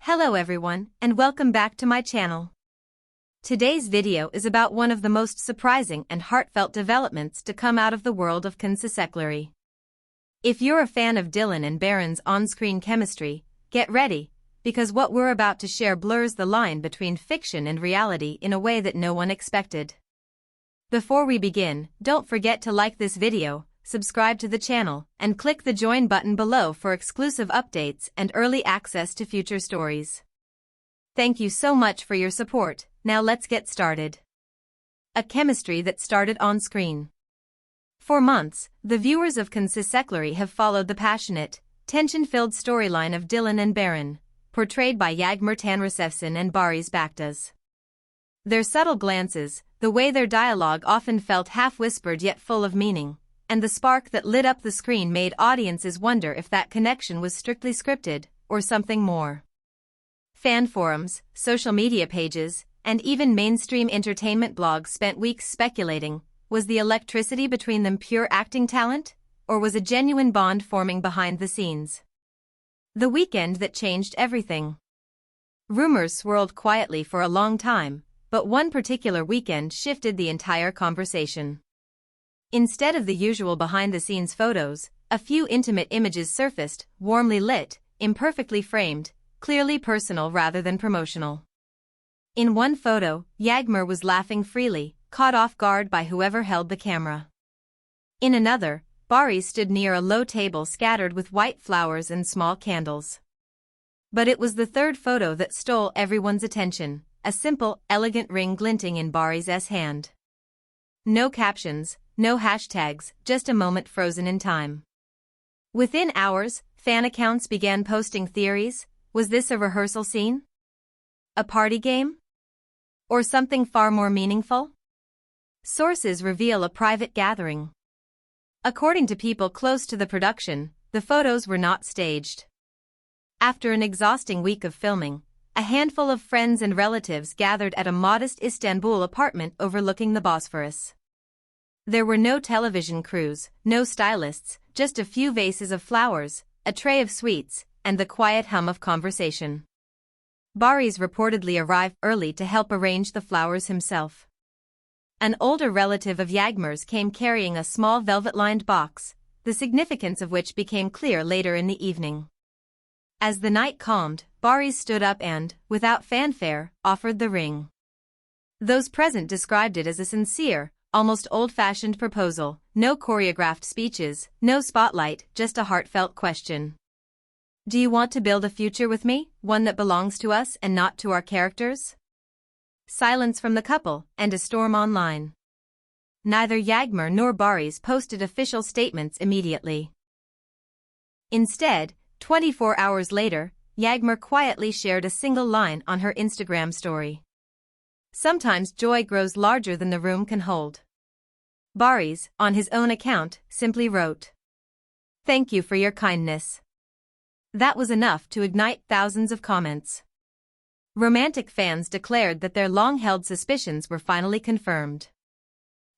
Hello everyone, and welcome back to my channel. Today's video is about one of the most surprising and heartfelt developments to come out of the world of consigliere. If you're a fan of Dylan and Baron's on-screen chemistry, get ready, because what we're about to share blurs the line between fiction and reality in a way that no one expected. Before we begin, don't forget to like this video, subscribe to the channel, and click the join button below for exclusive updates and early access to future stories. Thank you so much for your support. Now let's get started. A chemistry that started on screen. For months, the viewers of consigliere have followed the passionate, tension-filled storyline of Dylan and Baron, portrayed by Yağmur Tanrısevsin and Barış Baktas. Their subtle glances, the way their dialogue often felt half-whispered yet full of meaning, and the spark that lit up the screen made audiences wonder if that connection was strictly scripted, or something more. Fan forums, social media pages, and even mainstream entertainment blogs spent weeks speculating, was the electricity between them pure acting talent, or was a genuine bond forming behind the scenes? The weekend that changed everything. Rumors swirled quietly for a long time, but one particular weekend shifted the entire conversation. Instead of the usual behind-the-scenes photos, a few intimate images surfaced, warmly lit, imperfectly framed, clearly personal rather than promotional. In one photo, Yağmur was laughing freely, caught off guard by whoever held the camera. In another, Barış stood near a low table scattered with white flowers and small candles. But it was the third photo that stole everyone's attention, a simple, elegant ring glinting in Barış's hand. No captions, no hashtags, just a moment frozen in time. Within hours, fan accounts began posting theories. Was this a rehearsal scene? A party game? Or something far more meaningful? Sources reveal a private gathering. According to people close to the production, the photos were not staged. After an exhausting week of filming, a handful of friends and relatives gathered at a modest Istanbul apartment overlooking the Bosphorus. There were no television crews, no stylists, just a few vases of flowers, a tray of sweets, and the quiet hum of conversation. Barış reportedly arrived early to help arrange the flowers himself. An older relative of Yağmur's came carrying a small velvet-lined box, the significance of which became clear later in the evening. As the night calmed, Barış stood up and, without fanfare, offered the ring. Those present described it as a sincere, almost old-fashioned proposal, no choreographed speeches, no spotlight, just a heartfelt question. Do you want to build a future with me, one that belongs to us and not to our characters? Silence from the couple, and a storm online. Neither Yağmur nor Barış posted official statements immediately. Instead, 24 hours later, Yağmur quietly shared a single line on her Instagram story. Sometimes joy grows larger than the room can hold. Barış, on his own account, simply wrote, "Thank you for your kindness." That was enough to ignite thousands of comments. Romantic fans declared that their long-held suspicions were finally confirmed.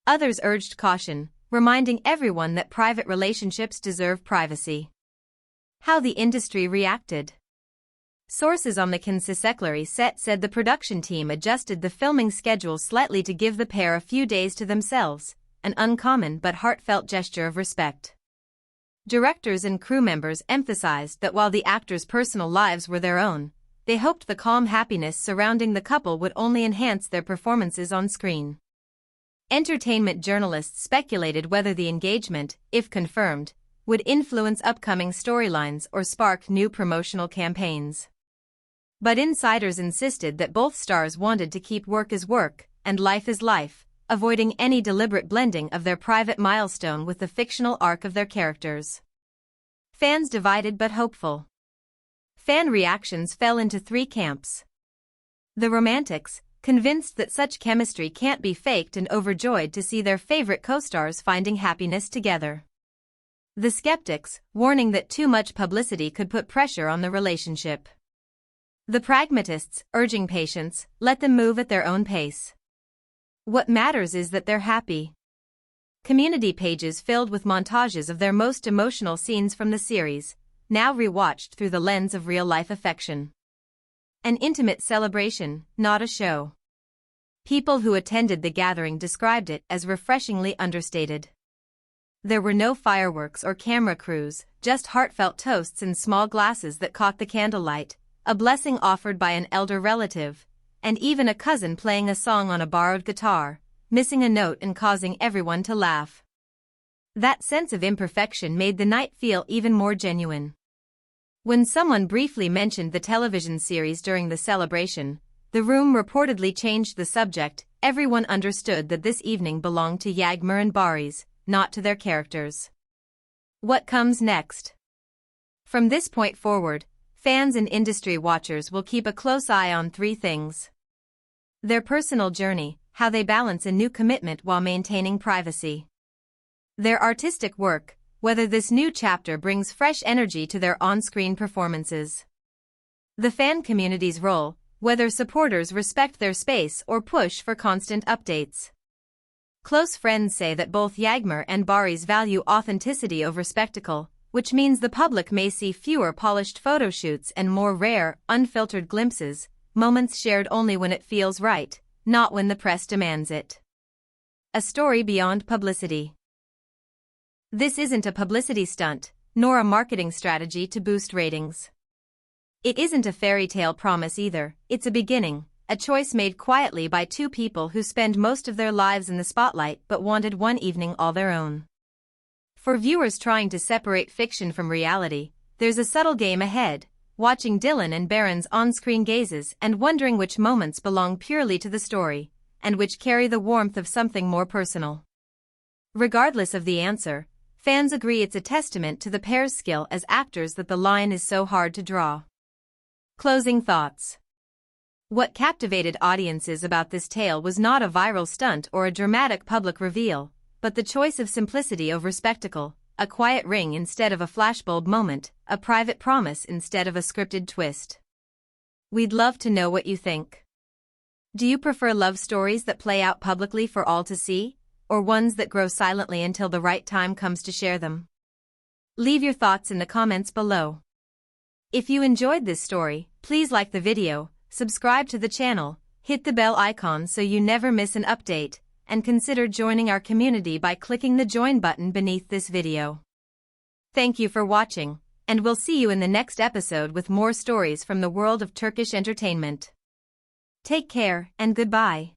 Others urged caution, reminding everyone that private relationships deserve privacy. How the industry reacted. Sources on the consigliere set said the production team adjusted the filming schedule slightly to give the pair a few days to themselves, an uncommon but heartfelt gesture of respect. Directors and crew members emphasized that while the actors' personal lives were their own, they hoped the calm happiness surrounding the couple would only enhance their performances on screen. Entertainment journalists speculated whether the engagement, if confirmed, would influence upcoming storylines or spark new promotional campaigns. But insiders insisted that both stars wanted to keep work as work, and life as life, avoiding any deliberate blending of their private milestone with the fictional arc of their characters. Fans divided but hopeful. Fan reactions fell into three camps. The romantics, convinced that such chemistry can't be faked and overjoyed to see their favorite co-stars finding happiness together. The skeptics, warning that too much publicity could put pressure on the relationship. The pragmatists, urging patience, let them move at their own pace. What matters is that they're happy. Community pages filled with montages of their most emotional scenes from the series, now rewatched through the lens of real-life affection. An intimate celebration, not a show. People who attended the gathering described it as refreshingly understated. There were no fireworks or camera crews, just heartfelt toasts in small glasses that caught the candlelight, a blessing offered by an elder relative, and even a cousin playing a song on a borrowed guitar, missing a note and causing everyone to laugh. That sense of imperfection made the night feel even more genuine. When someone briefly mentioned the television series during the celebration, the room reportedly changed the subject. Everyone understood that this evening belonged to Yağmur and Barış, not to their characters. What comes next? From this point forward, fans and industry watchers will keep a close eye on three things: their personal journey, how they balance a new commitment while maintaining privacy; their artistic work, whether this new chapter brings fresh energy to their on-screen performances; the fan community's role, whether supporters respect their space or push for constant updates. Close friends say that both Yağmur and Barış value authenticity over spectacle, which means the public may see fewer polished photo shoots and more rare, unfiltered glimpses, moments shared only when it feels right, not when the press demands it. A story beyond publicity. This isn't a publicity stunt, nor a marketing strategy to boost ratings. It isn't a fairy tale promise either. It's a beginning, a choice made quietly by two people who spend most of their lives in the spotlight but wanted one evening all their own. For viewers trying to separate fiction from reality, there's a subtle game ahead, watching Dylan and Baron's on-screen gazes and wondering which moments belong purely to the story, and which carry the warmth of something more personal. Regardless of the answer, fans agree it's a testament to the pair's skill as actors that the line is so hard to draw. Closing thoughts. What captivated audiences about this tale was not a viral stunt or a dramatic public reveal, but the choice of simplicity over spectacle, a quiet ring instead of a flashbulb moment, a private promise instead of a scripted twist. We'd love to know what you think. Do you prefer love stories that play out publicly for all to see, or ones that grow silently until the right time comes to share them? Leave your thoughts in the comments below. If you enjoyed this story, please like the video, subscribe to the channel, hit the bell icon so you never miss an update, and consider joining our community by clicking the join button beneath this video. Thank you for watching, and we'll see you in the next episode with more stories from the world of Turkish entertainment. Take care and goodbye.